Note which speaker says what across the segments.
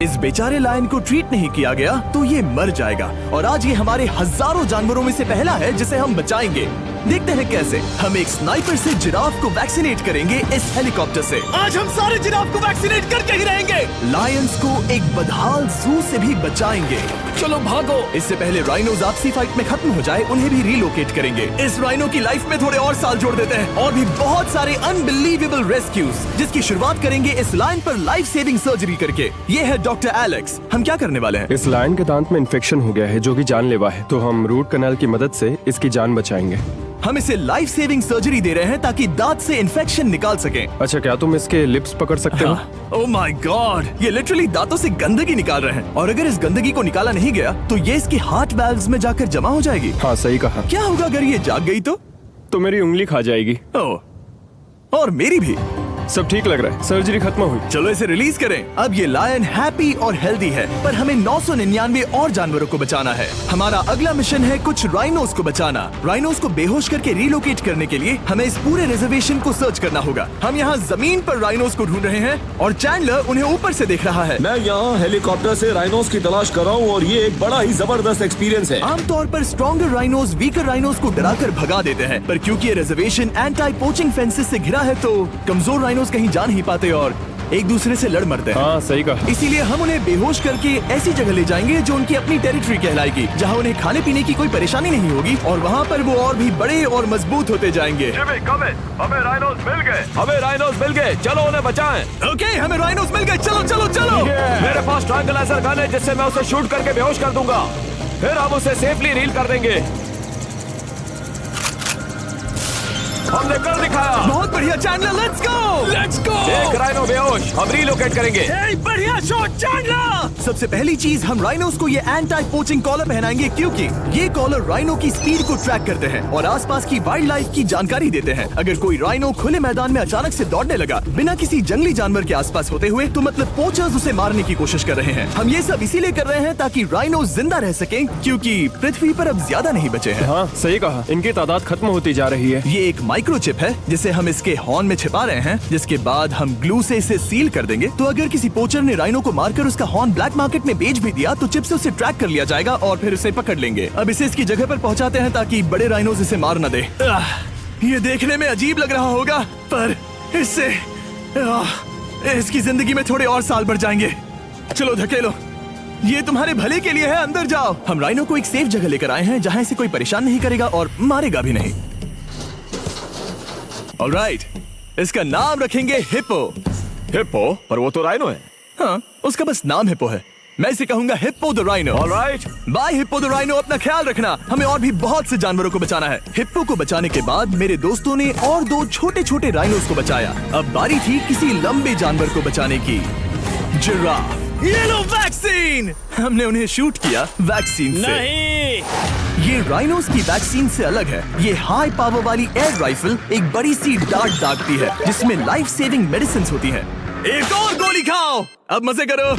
Speaker 1: इस बेचारे लायन को ट्रीट नहीं किया गया तो ये मर जाएगा और आज ये हमारे हजारों जानवरों में से पहला है जिसे हम बचाएंगे। देखते हैं कैसे। हम एक स्नाइपर से जिराफ को वैक्सीनेट करेंगे इस हेलीकॉप्टर से। आज हम सारे जिराफ को वैक्सीनेट करके ही रहेंगे। लायंस को एक बदहाल जू से भी बचाएंगे। चलो भागो। इससे पहले राइनोज आपसी फाइट में खत्म हो जाए उन्हें भी रिलोकेट करेंगे। इस राइनो की लाइफ में थोड़े और साल जोड़ देते हैं और भी बहुत सारे अनबिलीवेबल रेस्क्यूज जिसकी शुरुआत करेंगे इस लायन पर लाइफ सेविंग सर्जरी करके। ये है डॉक्टर एलेक्स। हम क्या करने वाले हैं?
Speaker 2: इस लायन के दांत में इन्फेक्शन हो गया है जो कि जानलेवा है, तो हम रूट कैनाल की मदद से इसकी जान बचाएंगे।
Speaker 1: हम इसे लाइफ सेविंग सर्जरी दे रहे हैं ताकि दांत से इन्फेक्शन निकाल सकें।
Speaker 2: अच्छा, क्या तुम इसके लिप्स पकड़ सकते हो?
Speaker 1: ओह माय गॉड, ये लिटरली दांतों से गंदगी निकाल रहे हैं और अगर इस गंदगी को निकाला नहीं गया तो ये इसके हार्ट वाल्व्स में जाकर जमा हो जाएगी।
Speaker 2: हाँ, सही कहा।
Speaker 1: क्या होगा अगर ये जाग गई तो
Speaker 2: मेरी उंगली खा जाएगी।
Speaker 1: ओह, और मेरी भी।
Speaker 2: सब ठीक लग रहा है, सर्जरी खत्म हुई।
Speaker 1: चलो इसे रिलीज करें। अब ये लायन हैप्पी और हेल्दी है, पर हमें 999 और जानवरों को बचाना है। हमारा अगला मिशन है कुछ राइनोस को बचाना। राइनोस को बेहोश करके रिलोकेट करने के लिए हमें इस पूरे रिजर्वेशन को सर्च करना होगा। हम यहाँ जमीन पर राइनोस को ढूंढ रहे हैं और चैंडलर उन्हें ऊपर से देख रहा है।
Speaker 3: मैं यहाँ हेलीकॉप्टर से राइनोस की तलाश कर रहा हूँ और ये एक बड़ा ही जबरदस्त एक्सपीरियंस है।
Speaker 1: आमतौर पर स्ट्रॉन्गर राइनोस वीकर राइनोस को डराकर भगा देते हैं, पर क्योंकि ये रिजर्वेशन एंटी पोचिंग फेंसेस से घिरा है तो कमजोर राइनोस कहीं जा नहीं पाते और एक दूसरे से लड़ मरते हैं।
Speaker 2: हाँ, सही कहा।
Speaker 1: इसीलिए हम उन्हें बेहोश करके ऐसी जगह ले जाएंगे जो उनकी अपनी टेरिटरी कहलाएगी, जहाँ उन्हें खाने पीने की कोई परेशानी नहीं होगी और वहाँ पर वो और भी बड़े और मजबूत होते जाएंगे।
Speaker 3: हमें राइनोस मिल गए, चलो उन्हें बचाएं।
Speaker 1: ओके, हमें राइनोस मिल गए, चलो चलो चलो।
Speaker 3: मेरे पास ट्रैंगलाइजर गन है जिससे मैं उसे शूट करके बेहोश कर दूंगा, फिर हम उसे सेफली रील कर देंगे। हमने कर दिखाया।
Speaker 1: बहुत बढ़िया चैंडलर, लेट्स गो।
Speaker 3: एक राइनो बेहोश, हम रीलोकेट करेंगे।
Speaker 1: बढ़िया शॉट चैंडलर। सबसे पहली चीज, हम राइनोस को ये एंटी पोचिंग कॉलर पहनाएंगे क्योंकि ये कॉलर राइनो की स्पीड को ट्रैक करते हैं और आसपास की वाइल्ड लाइफ की जानकारी देते हैं। अगर कोई राइनो खुले मैदान में अचानक से दौड़ने लगा बिना किसी जंगली जानवर के आसपास होते हुए तो मतलब पोचर्स उसे मारने की कोशिश कर रहे हैं। हम ये सब इसीलिए कर रहे हैं ताकि राइनो जिंदा रह सके क्योंकि पृथ्वी पर अब ज्यादा नहीं बचे हैं।
Speaker 2: हाँ, सही कहा। इनकी तादाद खत्म होती जा रही है।
Speaker 1: ये एक माइक्रोचिप है जिसे हम इसके हॉर्न में छिपा रहे हैं, जिसके बाद हम ग्लू से इसे सील कर देंगे। तो अगर किसी पोचर ने राइनो को मारकर उसका हॉर्न ब्लैक मार्केट में बेच भी दिया तो चिप से उसे ट्रैक कर लिया जाएगा और फिर उसे पकड़ लेंगे। अब इसे इसकी जगह पर पहुंचाते हैं ताकि बड़े राइनोज इसे मार न दे। ये देखने में अजीब लग रहा होगा पर इससे इसकी जिंदगी में थोड़े और साल बढ़ जाएंगे। चलो धकेलो, ये तुम्हारे भले के लिए है, अंदर जाओ। हम राइनो को एक सेफ जगह लेकर आए हैं जहाँ इसे कोई परेशान नहीं करेगा और मारेगा भी नहीं। ऑलराइट, इसका नाम रखेंगे हिप्पो।
Speaker 3: हिप्पो? पर वो तो राइनो है।
Speaker 1: हाँ, उसका बस नाम हिप्पो है। मैं इसे कहूंगा hippo the rhino.
Speaker 3: Alright,
Speaker 1: bye hippo the rhino. अपना ख्याल रखना, हमें और भी बहुत से जानवरों को बचाना है। हिप्पो को बचाने के बाद मेरे दोस्तों ने और 2 छोटे छोटे राइनोस को बचाया। अब बारी थी किसी लंबे जानवर को बचाने की। जिराफ। ये लो वैक्सीन। हमने उन्हें शूट किया वैक्सीन से।
Speaker 3: नहीं,
Speaker 1: ये राइनोस की वैक्सीन से अलग है। ये हाई पावर वाली एयर राइफल एक बड़ी सी डार्ट दागती है जिसमें लाइफ सेविंग मेडिसिन होती है। एक और गोली खाओ, अब मजे करो।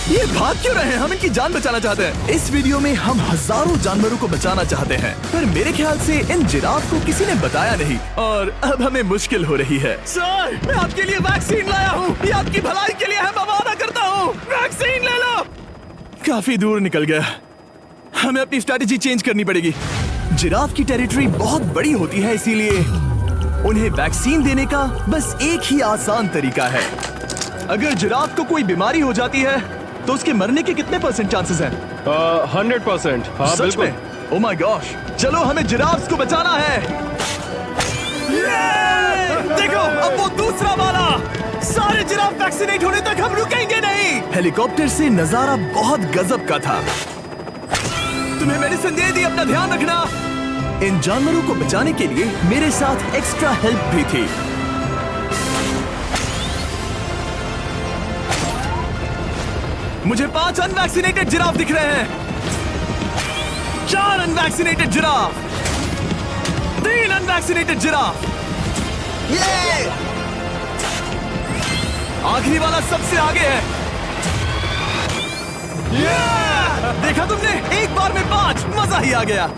Speaker 1: ये भाग क्यों रहे हैं? हम इनकी जान बचाना चाहते हैं। इस वीडियो में हम हजारों जानवरों को बचाना चाहते हैं, पर मेरे ख्याल से इन जिराफ को किसी ने बताया नहीं और अब हमें मुश्किल हो रही है। सर, मैं आपके लिए वैक्सीन लाया हूँ। ये आपकी भलाई के लिए है, मैं वादा करता हूँ। वैक्सीन ले लो। काफी दूर निकल गया, हमें अपनी स्ट्रेटेजी चेंज करनी पड़ेगी। जिराफ की टेरिटरी बहुत बड़ी होती है, इसीलिए उन्हें वैक्सीन देने का बस एक ही आसान तरीका है। अगर जिराफ को कोई बीमारी हो जाती है तो उसके मरने के कितने % चांसेस हैं?
Speaker 2: 100%। हाँ,
Speaker 1: सच
Speaker 2: बिल्कुल।
Speaker 1: में? ओह माय गॉश, चलो हमें जिराफ्स को बचाना है। देखो, अब वो दूसरा वाला। सारे जिराफ वैक्सीनेट होने तक हम रुकेंगे नहीं। हेलीकॉप्टर से नजारा बहुत गजब का था। तुम्हें मेडिसिन दे दी, अपना ध्यान रखना। इन जानवरों को बचाने के लिए मेरे साथ एक्स्ट्रा हेल्प भी थी। मुझे 5 अनवैक्सीनेटेड जिराफ दिख रहे हैं। 4 अनवैक्सीनेटेड जिराफ, 3 अनवैक्सीनेटेड जिराफ। ये आखिरी वाला सबसे आगे है। देखा तुमने, एक बार में 5। मजा ही आ गया।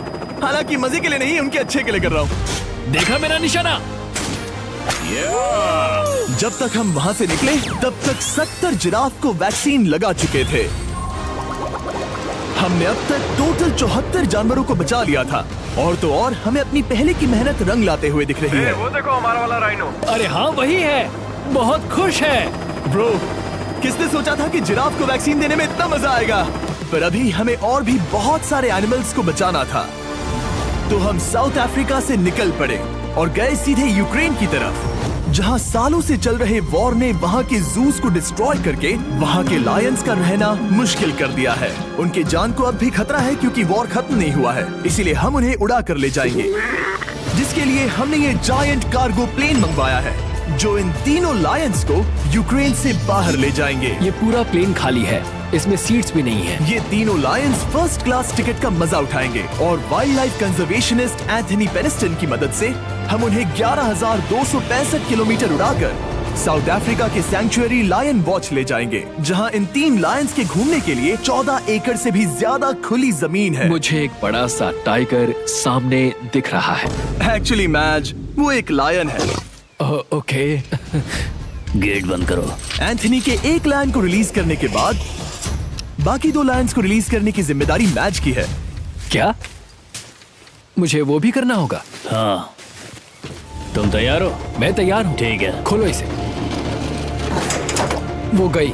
Speaker 1: हालांकि मजे के लिए नहीं, उनके अच्छे के लिए कर रहा हूँ।
Speaker 3: देखा मेरा निशाना।
Speaker 1: जब तक हम वहाँ से निकले तब तक 70 जिराफ को वैक्सीन लगा चुके थे। हमने अब तक टोटल 74 जानवरों को बचा लिया था। और तो और हमें अपनी पहले की मेहनत रंग लाते हुए दिख रही है।
Speaker 3: वो देखो हमारा वाला राइनो।
Speaker 4: अरे हाँ वही है, बहुत खुश है।
Speaker 1: ब्रो, किसने सोचा था कि जिराफ को वैक्सीन देने में इतना मजा आएगा। पर अभी हमें और भी बहुत सारे एनिमल्स को बचाना था। तो हम साउथ अफ्रीका से निकल पड़े और गए सीधे यूक्रेन की तरफ, जहां सालों से चल रहे वॉर ने वहां के जूस को डिस्ट्रॉय करके वहां के लायंस का रहना मुश्किल कर दिया है। उनके जान को अब भी खतरा है क्योंकि वॉर खत्म नहीं हुआ है, इसीलिए हम उन्हें उड़ा कर ले जाएंगे। जिसके लिए हमने ये जायंट कार्गो प्लेन मंगवाया है जो इन तीनों लायंस को यूक्रेन से बाहर ले जाएंगे।
Speaker 4: ये पूरा प्लेन खाली है, इसमेमें सीट्स भी नहीं है।
Speaker 1: ये तीनों लायंस फर्स्ट क्लास टिकट का मजा उठाएंगे और वाइल्ड लाइफ कंजर्वेशनिस्ट एंथनी पेनिस्टन की मदद से हम उन्हें 11,265 किलोमीटर उड़ाकर साउथ अफ्रीका के सैंक्चुअरी लायन वॉच ले जाएंगे, जहां इन 3 लायंस के घूमने के लिए 14 एकड़ से भी ज्यादा खुली जमीन है।
Speaker 4: मुझे एक बड़ा सा टाइगर सामने दिख रहा है।
Speaker 1: एक्चुअली मैच, वो एक लायन है।
Speaker 4: ओके।
Speaker 5: गेट बंद करो।
Speaker 1: एंथनी के एक लायन को रिलीज करने के बाद बाकी 2 लायंस को रिलीज करने की जिम्मेदारी मैच की है।
Speaker 4: क्या मुझे वो भी करना होगा?
Speaker 5: हाँ, तुम तैयार हो?
Speaker 4: मैं तैयार हूँ।
Speaker 5: ठीक है।
Speaker 4: खोलो इसे। वो गई।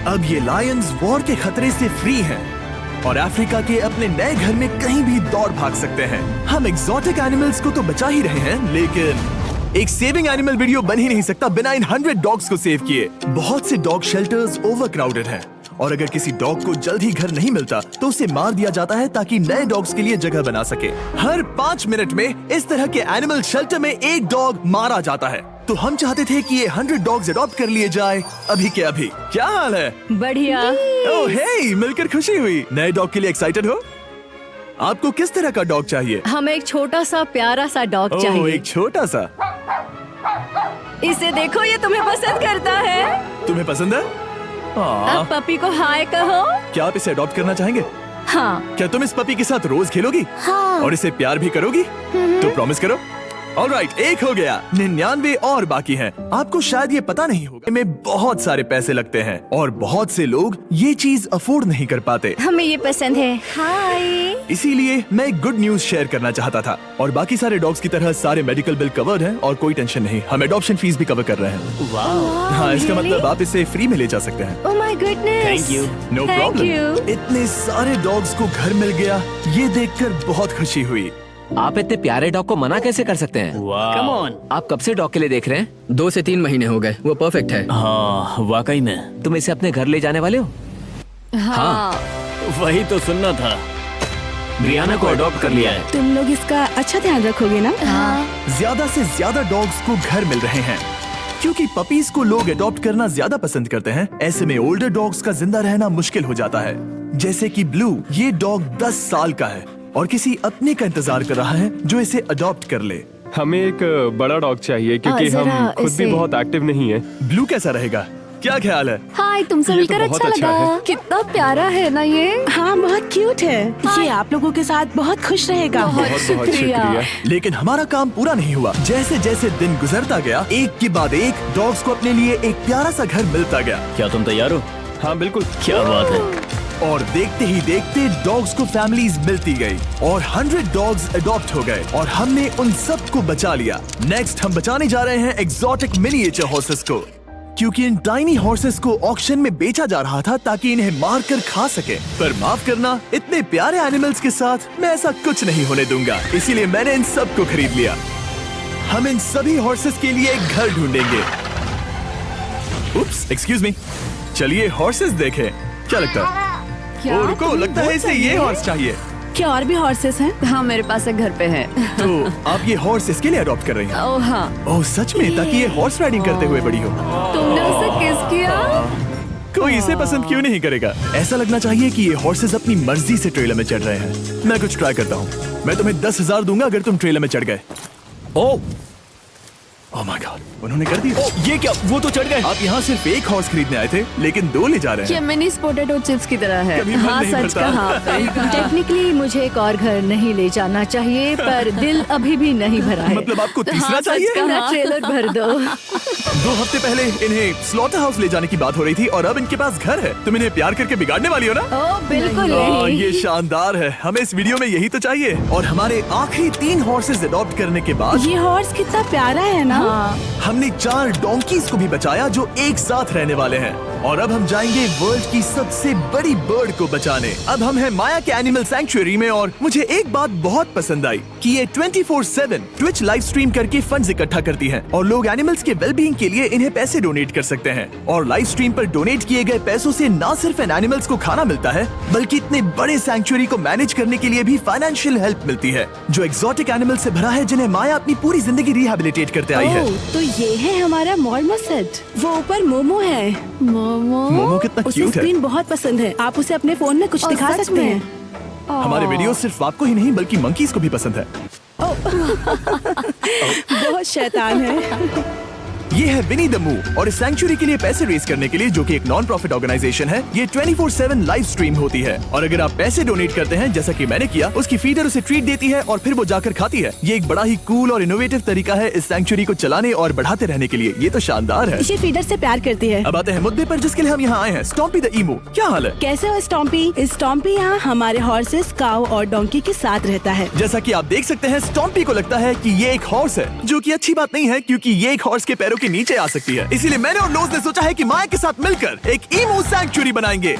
Speaker 1: अब ये लायंस वॉर के खतरे से फ्री हैं और अफ्रीका के अपने नए घर में कहीं भी दौड़ भाग सकते हैं। हम एग्जॉटिक एनिमल्स को तो बचा ही रहे हैं, लेकिन एक सेविंग एनिमल वीडियो बन ही नहीं सकता बिना इन 100 डॉग्स को सेव किए। बहुत से डॉग शेल्टर्स ओवरक्राउडेड हैं और अगर किसी डॉग को जल्द ही घर नहीं मिलता तो उसे मार दिया जाता है ताकि नए डॉग्स के लिए जगह बना सके। हर 5 मिनट में इस तरह के एनिमल शेल्टर में एक डॉग मारा जाता है। तो हम चाहते थे कि ये 100 डॉग्स अडॉप्ट कर लिए जाए अभी के अभी। क्या हाल है?
Speaker 6: बढ़िया।
Speaker 1: ओह हे, मिलकर खुशी हुई। नए डॉग के लिए एक्साइटेड हो? आपको किस तरह का डॉग चाहिए?
Speaker 6: हमें एक छोटा सा प्यारा सा डॉग
Speaker 1: ओह,
Speaker 6: चाहिए।
Speaker 1: एक छोटा सा।
Speaker 6: इसे देखो, ये तुम्हें पसंद करता है।
Speaker 1: तुम्हें पसंद है?
Speaker 6: अब पपी को हाय कहो।
Speaker 1: क्या आप इसे अडॉप्ट करना चाहेंगे?
Speaker 6: हाँ।
Speaker 1: क्या तुम इस पपी के साथ रोज खेलोगी?
Speaker 6: हाँ।
Speaker 1: और इसे प्यार भी करोगी? तो प्रॉमिस करो। ऑलराइट, एक हो गया। 99 और बाकी हैं। आपको शायद ये पता नहीं होगा, इनमें बहुत सारे पैसे लगते हैं और बहुत से लोग ये चीज अफोर्ड नहीं कर पाते।
Speaker 6: हमें ये पसंद है। हाय।
Speaker 1: इसीलिए मैं एक गुड न्यूज शेयर करना चाहता था। और बाकी सारे डॉग्स की तरह सारे मेडिकल बिल कवर्ड हैं और कोई टेंशन नहीं। हम एडॉप्शन फीस भी कवर कर रहे हैं। हाँ, इसका मतलब आप इसे फ्री में ले जा सकते हैं।
Speaker 6: Oh my goodness.
Speaker 5: Thank you.
Speaker 1: No
Speaker 6: Thank
Speaker 1: problem.
Speaker 6: you.
Speaker 1: इतने सारे डॉग्स को घर मिल गया, ये देखकर बहुत खुशी हुई।
Speaker 7: आप इतने प्यारे डॉग को मना कैसे कर सकते हैं?
Speaker 5: Come on.
Speaker 7: आप कब से डॉग के लिए देख रहे हैं?
Speaker 4: 2 से 3 महीने हो गए, वो परफेक्ट है।
Speaker 5: हाँ, वाकई में।
Speaker 7: तुम इसे अपने घर ले जाने वाले हो?
Speaker 6: हाँ।
Speaker 5: वही तो सुनना था। ब्रियाना को अडॉप्ट कर लिया है।
Speaker 8: तुम लोग इसका अच्छा ध्यान रखोगे ना?
Speaker 6: हाँ।
Speaker 1: ज्यादा से ज्यादा डॉग्स को घर मिल रहे हैं क्योंकि पपीज को लोग अडॉप्ट करना ज्यादा पसंद करते हैं। ऐसे में ओल्डर डॉग्स का जिंदा रहना मुश्किल हो जाता है। जैसे कि ब्लू, ये डॉग 10 साल का है और किसी अपने का इंतजार कर रहा है जो इसे अडॉप्ट कर ले।
Speaker 2: हमें एक बड़ा डॉग चाहिए क्योंकि
Speaker 6: जरा
Speaker 2: हम खुद भी
Speaker 6: इसे-
Speaker 2: बहुत एक्टिव नहीं है।
Speaker 1: ब्लू कैसा रहेगा? क्या ख्याल है?
Speaker 6: हाय, तुमसे
Speaker 2: ये तो
Speaker 6: मिलकर
Speaker 2: बहुत
Speaker 6: अच्छा
Speaker 2: अच्छा
Speaker 6: लगा।
Speaker 2: है।
Speaker 6: कितना प्यारा है ना ये।
Speaker 8: हाँ, बहुत क्यूट है। ये आप लोगों के साथ बहुत खुश रहेगा।
Speaker 6: बहुत
Speaker 2: बहुत
Speaker 6: शुक्रिया।
Speaker 2: शुक्रिया।
Speaker 1: लेकिन हमारा काम पूरा नहीं हुआ। जैसे जैसे दिन गुजरता गया, एक के बाद एक डॉग्स को अपने लिए एक प्यारा सा घर मिलता गया।
Speaker 5: क्या तुम तैयार हो?
Speaker 2: हाँ बिल्कुल।
Speaker 5: क्या बात है।
Speaker 1: और देखते ही देखते डॉग्स को फैमिलीज मिलती गई और 100 डॉग्स अडॉप्ट हो गए और हमने उन सब को बचा लिया। नेक्स्ट हम बचाने जा रहे हैं एग्जॉटिक मिनिएचर हॉर्सेस को, क्योंकि इन टाइनी हॉर्सेस को ऑक्शन में बेचा जा रहा था ताकि इन्हें मार कर खा सके। पर माफ करना, इतने प्यारे एनिमल्स के साथ मैं ऐसा कुछ नहीं होने दूंगा। इसीलिए मैंने इन सब को खरीद लिया। हम इन सभी हॉर्सेस के लिए एक घर ढूंढेंगे। उप्स, एक्सक्यूज मी। चलिए हॉर्सेस देखें। क्या लगता है?
Speaker 6: क्या?
Speaker 1: ओ, रुको, लगता है इसे ये हॉर्स चाहिए।
Speaker 8: क्या और भी हॉर्सेस हैं?
Speaker 6: हाँ, मेरे पास एक घर पे है।
Speaker 1: तो आप ये हॉर्स इसके लिए अडॉप्ट कर रही हैं?
Speaker 6: ओह हाँ।
Speaker 1: ओह सच में? ताकि ये हॉर्स राइडिंग करते हुए बड़ी हो।
Speaker 6: तुमने उसे किस किया?
Speaker 1: कोई इसे पसंद क्यों नहीं करेगा? ऐसा लगना चाहिए कि ये हॉर्सेस अपनी मर्जी से ट्रेलर में चढ़ रहे हैं। मैं कुछ ट्राई करता हूँ। मैं तुम्हें 10,000 दूंगा अगर तुम ट्रेलर में चढ़ गए।
Speaker 5: ओ,
Speaker 1: ओह माय गॉड, उन्होंने कर दिया।
Speaker 3: ये क्या, वो तो चढ़ गए।
Speaker 1: आप यहाँ सिर्फ एक हॉर्स खरीदने आए थे, लेकिन 2 ले जा रहे
Speaker 6: ये
Speaker 1: हैं।
Speaker 6: मिनी पोटैटो चिप्स की तरह है।
Speaker 1: कभी मन
Speaker 6: हाँ
Speaker 1: नहीं
Speaker 6: सच
Speaker 1: भरता।
Speaker 6: कहा।
Speaker 8: टेक्निकली मुझे एक और घर नहीं ले जाना चाहिए, पर दिल अभी भी नहीं भरा है।
Speaker 1: मतलब आपको तीसरा
Speaker 6: हाँ, सच
Speaker 1: चाहिए?
Speaker 6: कहा।
Speaker 8: मेरा ट्रेलर भर दो।
Speaker 1: 2 हफ्ते पहले इन्हें स्लॉटर हाउस ले जाने की बात हो रही थी और अब इनके पास घर है। तुम इन्हें प्यार करके बिगाड़ने वाली हो ना?
Speaker 8: ओ बिल्कुल
Speaker 1: हाँ,
Speaker 8: नहीं।
Speaker 1: ये शानदार है। हमें इस वीडियो में यही तो चाहिए। और हमारे आखिरी 3 हॉर्सेस अडॉप्ट करने के बाद
Speaker 8: ये हॉर्स कितना प्यारा है ना।
Speaker 1: हमने 4 डोंकीज को भी बचाया जो एक साथ रहने वाले हैं। और अब हम जाएंगे वर्ल्ड की सबसे बड़ी बर्ड को बचाने। अब हम हैं माया के एनिमल सैंक्चुअरी में और मुझे एक बात बहुत पसंद आई कि ये 24/7 ट्विच लाइव स्ट्रीम करके फंड्स इकट्ठा करती है और लोग एनिमल्स के वेलबींग के लिए इन्हें पैसे डोनेट कर सकते हैं। और लाइव स्ट्रीम पर डोनेट किए गए पैसों से न सिर्फ इन एनिमल्स को खाना मिलता है, बल्कि इतने बड़े सैंक्चुअरी को मैनेज करने के लिए भी फाइनेंशियल हेल्प मिलती है, जो एक्सोटिक एनिमल से भरा है जिन्हें माया अपनी पूरी जिंदगी रिहैबिलिटेट करते आई है।
Speaker 8: ओह, तो ये है हमारा मॉर्मो सेट। वो ऊपर मोमो है।
Speaker 1: मोमो कितना
Speaker 8: उसे
Speaker 1: क्यूट है।
Speaker 8: स्क्रीन बहुत पसंद है। आप उसे अपने फोन में कुछ
Speaker 6: और
Speaker 8: दिखा
Speaker 6: सच
Speaker 8: सकते
Speaker 6: में?
Speaker 8: हैं।
Speaker 1: हमारे वीडियो सिर्फ आपको ही नहीं बल्कि मंकीज को भी पसंद है।
Speaker 8: बहुत शैतान है।
Speaker 1: ये है विनी द मू और इस सैंक्चुअरी के लिए पैसे रेज करने के लिए, जो कि एक नॉन प्रॉफिट ऑर्गेनाइजेशन है, ये 24/7 लाइव स्ट्रीम होती है। और अगर आप पैसे डोनेट करते हैं, जैसा कि मैंने किया, उसकी फीडर उसे ट्रीट देती है और फिर वो जाकर खाती है। ये एक बड़ा ही कूल और इनोवेटिव तरीका है इस सैंक्चुअरी को चलाने और बढ़ाते रहने के लिए। ये तो शानदार है।
Speaker 8: ये फीडर से प्यार करती है।
Speaker 1: अब आते हैं मुद्दे पर जिसके लिए हम यहाँ आए हैं, स्टॉम्पी द ईमू। क्या हाल है?
Speaker 8: कैसे हो स्टॉम्पी? स्टॉम्पी यहाँ हमारे हॉर्सेस, काऊ और डोंकी के साथ रहता है।
Speaker 1: जैसा कि आप देख सकते हैं, स्टॉम्पी को लगता है कि ये एक हॉर्स है, जो कि अच्छी बात नहीं है क्योंकि ये एक हॉर्स के पैरों के नीचे आ सकती है। इसीलिए मैंने और लोज ने सोचा है कि माया के साथ मिलकर एक ईमू सैंक्चुअरी बनाएंगे।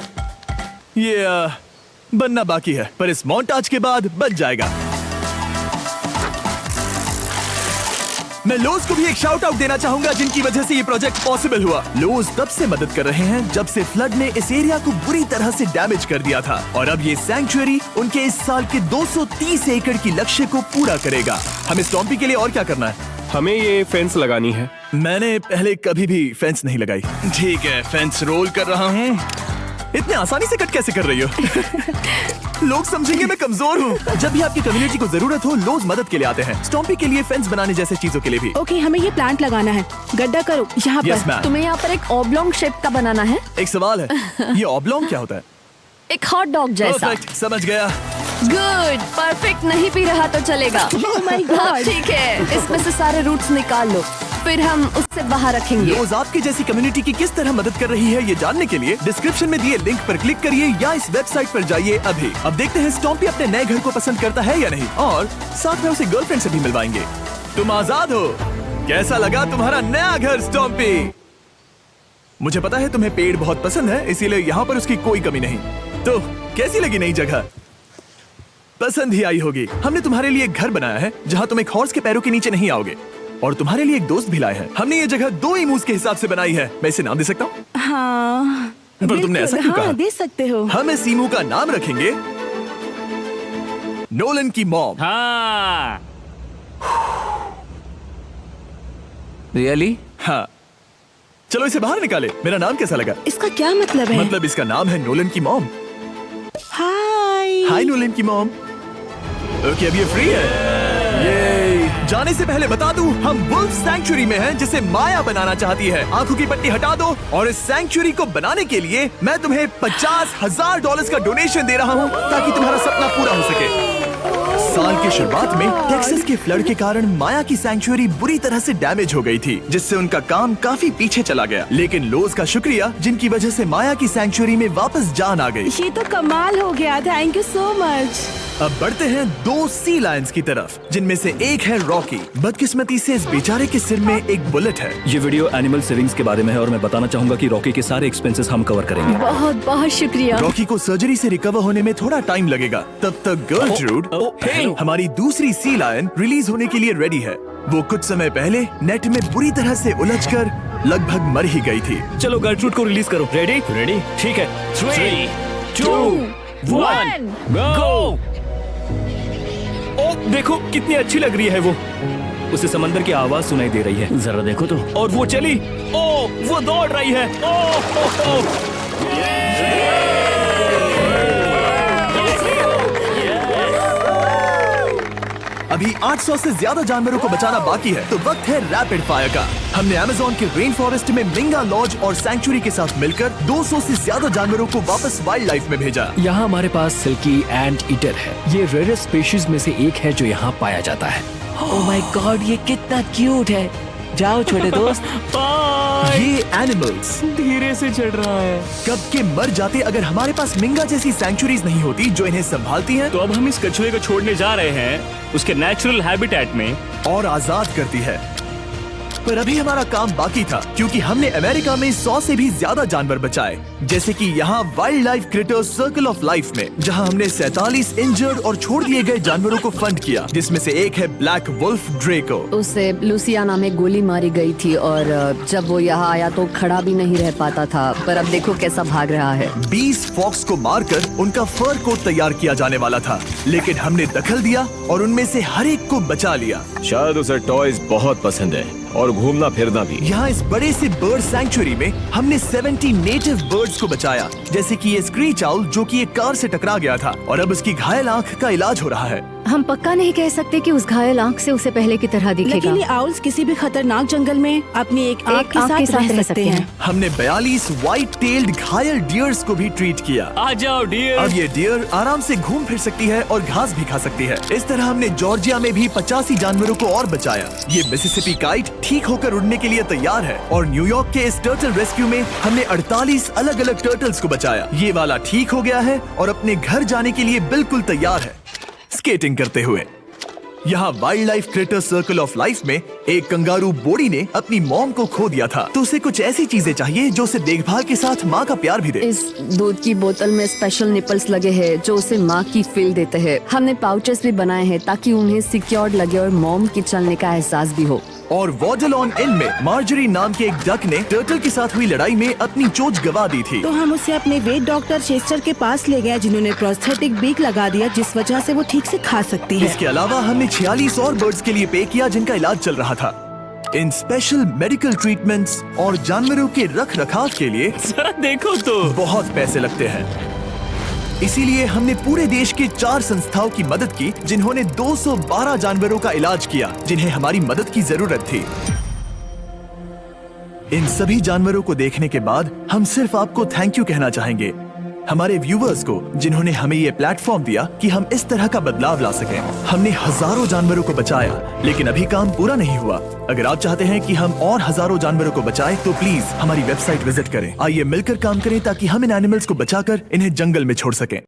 Speaker 1: ये बनना बाकी है, पर इस मोंटाज के बाद बन जाएगा। मैं लोज को भी एक शाउट आउट देना चाहूंगा, जिनकी वजह से ये प्रोजेक्ट पॉसिबल हुआ। लोज तब से मदद कर रहे हैं जब से फ्लड ने इस एरिया को बुरी तरह से डैमेज कर दिया था, और अब ये सैंक्चुअरी उनके इस साल के 230 एकड़ की लक्ष्य को पूरा करेगा। हमें स्टॉम्पी के लिए और क्या करना है?
Speaker 2: हमें ये फेंस लगानी है।
Speaker 1: मैंने पहले कभी भी फेंस नहीं लगाई। ठीक है, फेंस रोल कर रहा हूँ। इतने आसानी से कट कैसे कर रही हो? लोग समझेंगे मैं कमजोर हूँ। जब भी आपकी कम्युनिटी को जरूरत हो, लोग मदद के लिए आते हैं। स्टॉम्पी के लिए फेंस बनाने जैसे चीजों के लिए भी।
Speaker 8: ओके, हमें ये प्लांट लगाना है। गड्ढा करो यहाँ
Speaker 1: यस
Speaker 8: पर।
Speaker 1: मैम।
Speaker 6: तुम्हें यहाँ पर एक ऑब्लोंग शेप का बनाना है,
Speaker 1: एक सवाल है, ये ऑब्लोंग क्या होता है?
Speaker 6: एक हॉट डॉग जैसा।
Speaker 1: परफेक्ट, समझ गया।
Speaker 6: गुड, परफेक्ट नहीं पी रहा तो चलेगा।
Speaker 8: my God.
Speaker 6: हाँ, ठीक है, इसमें से सारे रूट्स निकाल लो, फिर हम उससे बाहर रखेंगे।
Speaker 1: लोज आपकी जैसी कम्युनिटी की किस तरह मदद कर रही है, ये जानने के लिए डिस्क्रिप्शन में दिए लिंक पर क्लिक करिए या इस वेबसाइट पर जाइए अभी। अब देखते हैं स्टॉम्पी अपने नए घर को पसंद करता है या नहीं, और साथ में उसे गर्लफ्रेंड से भी मिलवाएंगे। तुम आजाद हो। कैसा लगा तुम्हारा नया घर स्टॉम्पी? मुझे पता है तुम्हें पेड़ बहुत पसंद है, इसीलिए यहाँ पर उसकी कोई कमी नहीं। तो कैसी लगी नई जगह? पसंद ही आई होगी। हमने तुम्हारे लिए एक घर बनाया है जहाँ तुम एक हॉर्स के पैरों के नीचे नहीं आओगे, और तुम्हारे लिए एक दोस्त भी लाए हैं। हमने ये जगह 2 इमूस के हिसाब से बनाई है। मैं इसे नाम दे सकता हूँ?
Speaker 8: हाँ,
Speaker 1: पर तुमने ऐसा क्यों
Speaker 8: हाँ,
Speaker 1: कहा?
Speaker 8: दे सकते हो।
Speaker 1: हम इस ईमू का नाम रखेंगे नोलन की मॉम।
Speaker 5: हाँ,
Speaker 7: रियली?
Speaker 1: हाँ, चलो इसे बाहर निकाले। मेरा नाम कैसा लगा?
Speaker 8: इसका क्या मतलब है?
Speaker 1: मतलब इसका नाम है नोलन की मॉम।
Speaker 8: हाय।
Speaker 1: हाय नोलन की मॉम। ओके, अब ये फ्री है। ये जाने से पहले बता दूं, हम वुल्फ सैंक्चुअरी में हैं, जिसे माया बनाना चाहती है। आंखों की पट्टी हटा दो, और इस सैंक्चुअरी को बनाने के लिए मैं तुम्हें $50,000 का डोनेशन दे रहा हूं, ताकि तुम्हारा सपना पूरा हो सके। साल की शुरुआत में टेक्सास के फ्लड के कारण माया की सैंक्चुअरी बुरी तरह से डैमेज हो गई थी, जिससे उनका काम काफी पीछे चला गया। लेकिन लोज का शुक्रिया, जिनकी वजह से माया की सैंक्चुअरी में वापस जान आ गई।
Speaker 8: ये तो कमाल हो गया। Thank you so much.
Speaker 1: अब बढ़ते हैं 2 सी लायंस की तरफ, जिनमें से एक है रॉकी। बदकिस्मती से इस बेचारे के सिर में एक बुलेट है।
Speaker 9: ये वीडियो एनिमल सेविंग्स के बारे में है और मैं बताना चाहूंगा कि रॉकी के सारे एक्सपेंसेस हम कवर करेंगे।
Speaker 6: बहुत बहुत शुक्रिया।
Speaker 1: रॉकी को सर्जरी से रिकवर होने में थोड़ा टाइम लगेगा। तब तक गर्लट्रूड, हमारी दूसरी सी लायन, रिलीज होने के लिए रेडी है। वो कुछ समय पहले नेट में बुरी तरह से उलझकर लगभग मर ही गई थी।
Speaker 9: चलो गर्लट्रूड को रिलीज करो। रेडी?
Speaker 5: रेडी?
Speaker 9: ठीक है।
Speaker 5: 3, 2, 1, गो!
Speaker 9: ओ, देखो कितनी अच्छी लग रही है वो। उसे समंदर की आवाज सुनाई दे रही है।
Speaker 5: जरा देखो तो।
Speaker 9: और वो चली। ओ, वो दौड़ रही है। ओ,
Speaker 1: अब अभी 800 से ज्यादा जानवरों को बचाना बाकी है, तो वक्त है रैपिड फायर का। हमने अमेज़न के रेन फॉरेस्ट में मिंगा लॉज और सैंक्चुरी के साथ मिलकर 200 से ज्यादा जानवरों को वापस वाइल्ड लाइफ में भेजा।
Speaker 4: यहाँ हमारे पास सिल्की एंट ईटर है। ये रेयरेस्ट स्पीशीज में से एक है जो यहाँ पाया जाता है।
Speaker 7: ओह माय गॉड, ये कितना क्यूट है। जाओ छोटे दोस्त।
Speaker 1: ये एनिमल्स
Speaker 5: धीरे से चढ़ रहा है।
Speaker 1: कब के मर जाते अगर हमारे पास मिंगा जैसी सैंक्चुरीज नहीं होती जो इन्हें संभालती हैं
Speaker 5: तो अब हम इस कछुए को छोड़ने जा रहे हैं उसके नेचुरल हैबिटेट में
Speaker 1: और आजाद करती है। पर अभी हमारा काम बाकी था, क्योंकि हमने अमेरिका में 100 से भी ज्यादा जानवर बचाए, जैसे कि यहाँ wild life critters circle of life में, जहाँ हमने 47 इंजर्ड और छोड़ दिए गए जानवरों को फंड किया, जिसमें से एक है ब्लैक वुल्फ ड्रेको।
Speaker 6: उसे लुसियाना में गोली मारी गई थी और जब वो यहाँ आया तो खड़ा भी नहीं रह पाता था, पर अब देखो कैसा भाग रहा है।
Speaker 1: 20 फॉक्स को मारकर उनका फर कोट तैयार किया जाने वाला था, लेकिन हमने दखल दिया और उनमें से हर एक को बचा लिया।
Speaker 3: शायद उसे टॉयज बहुत पसंद है और घूमना फिरना भी।
Speaker 1: यहाँ इस बड़े से बर्ड सैंक्चुरी में हमने 70 नेटिव बर्ड्स को बचाया, जैसे कि ये स्क्रीच आउल जो कि एक कार से टकरा गया था और अब उसकी घायल आंख का इलाज हो रहा है।
Speaker 8: हम पक्का नहीं कह सकते कि उस घायल आंख से उसे पहले की तरह दिखेगा।
Speaker 10: लेकिन ये आउल्स किसी भी खतरनाक जंगल में अपनी एक आंख के साथ रह सकते हैं।
Speaker 1: हमने 42 व्हाइट टेल्ड घायल डियर्स को भी ट्रीट किया।
Speaker 5: आ जाओ डियर।
Speaker 1: अब ये डियर आराम से घूम फिर सकती है और घास भी खा सकती है। इस तरह हमने जॉर्जिया में भी 85 जानवरों को और बचाया। ये मिसिसिपी काइट ठीक होकर उड़ने के लिए तैयार है और न्यूयॉर्क के इस टर्टल रेस्क्यू में हमने 48 अलग अलग टर्टल्स को बचाया। ये वाला ठीक हो गया है और अपने घर जाने के लिए बिल्कुल तैयार है स्केटिंग करते हुए। यहाँ wild life critter circle of life में एक कंगारू बोडी ने अपनी मॉम को खो दिया था, तो उसे कुछ ऐसी चीजें चाहिए जो उसे देखभाल के साथ माँ का प्यार भी दे।
Speaker 6: इस दूध की बोतल में स्पेशल निपल्स लगे हैं जो उसे माँ की फील देते हैं। हमने पाउचेस भी बनाए हैं ताकि उन्हें सिक्योर्ड लगे और मॉम के चलने का एहसास भी हो।
Speaker 1: और वॉडलॉन इन में मार्जरी नाम के एक डक ने टर्टल के साथ हुई लड़ाई में अपनी चोंच गवा दी थी,
Speaker 10: तो हम उसे अपने वेट डॉक्टर चेस्टर के पास ले गए, जिन्होंने प्रोस्थेटिक बीक लगा दिया जिस वजह से वो ठीक से खा सकती है।
Speaker 1: इसके अलावा हमने 46 और बर्ड्स के लिए पे किया जिनका इलाज चल रहा था। इन स्पेशल मेडिकल ट्रीटमेंट्स और जानवरों के रख रखाव के लिए
Speaker 5: जरा देखो तो
Speaker 1: बहुत पैसे लगते हैं। इसीलिए हमने पूरे देश के 4 संस्थाओं की मदद की जिन्होंने 212 जानवरों का इलाज किया जिन्हें हमारी मदद की जरूरत थी। इन सभी जानवरों को देखने के बाद हम सिर्फ आपको थैंक यू कहना चाहेंगे, हमारे व्यूवर्स को जिन्होंने हमें ये प्लेटफॉर्म दिया कि हम इस तरह का बदलाव ला सकें। हमने हजारों जानवरों को बचाया, लेकिन अभी काम पूरा नहीं हुआ। अगर आप चाहते हैं कि हम और हजारों जानवरों को बचाएं, तो प्लीज हमारी वेबसाइट विजिट करें। आइए मिलकर काम करें ताकि हम इन एनिमल्स को बचाकर इन्हें जंगल में छोड़ सकें।